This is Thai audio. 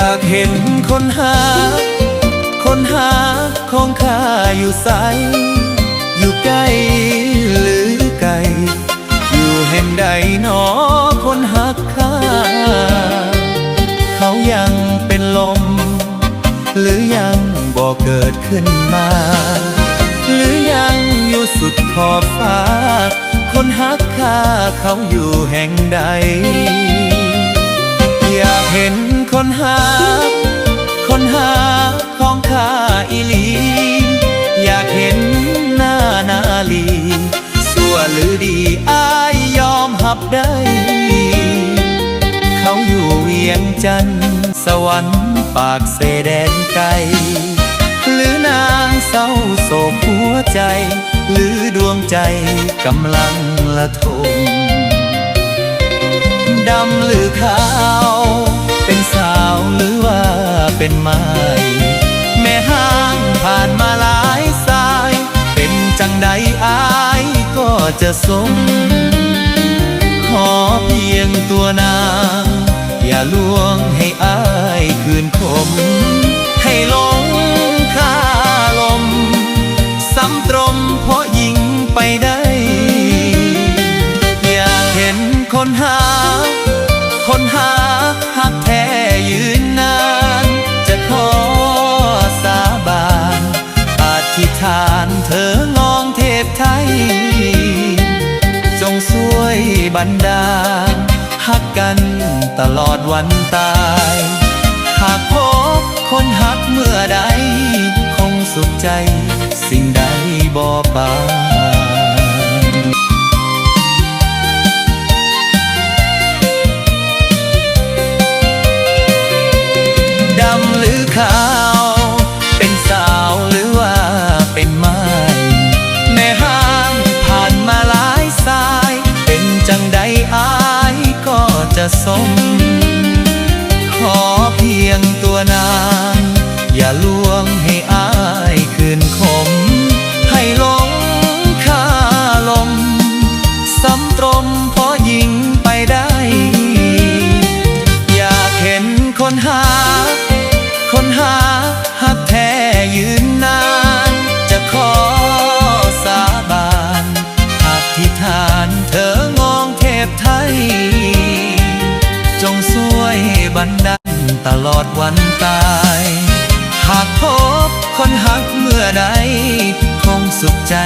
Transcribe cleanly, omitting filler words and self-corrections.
ากเห็นคนหาของข้าอยู่ไสอยู่ใกล้หรือไกลอยู่แห่งใดหนอคนหักข้าเขายังเป็นลมหรือยังบ่เกิดขึ้นมาหรือยังอยู่สุดขอบฟ้าคนหักข้าเขาอยู่แห่งใดอยากเห็นคนหาของข้าอีหลีอยากเห็นหน้านาลีสั่วหรือดีอ้ายยอมหับได้เขาอยู่เวียงจันทร์สวรรค์ปากเสแดนไกลหรือนางเศร้าโศกหัวใจหรือดวงใจกำลังละทมดำหรือขาวเป็นสาวหรือว่าเป็นไม้แม่ห้างผ่านมาหลายสายเป็นจังใดอายก็จะสมขอเพียงตัวนางอย่าลวงให้อายคืนคมให้หลงคาลมซ้ำตรมเพราะยิงไปได้อยากเห็นคนหาหักแท้ยืนนานจะขอสาบานอธิษฐานเธององเทพไทยจงช่วยบันดาลหักกันตลอดวันตายหากพบคนหักเมื่อใดคงสุขใจสิ่งใดบ่ปานดำหรือขาวเป็นสาวหรือว่าเป็นไม้แม่ห้างผ่านมาหลายสายเป็นจังใดอายก็จะสมขอเพียงตัวนางอย่าลวงให้อายคืนคมให้หลงคาลมซ้ำตรมเพราะยิงไปได้อยากเห็นคนหาหักแท้ยืนนานจะขอสาบานอธิษฐานเธององเทพไทยจงช่วยบันดาลตลอดวันตายหากพบคนหักเมื่อใดคงสุขใจ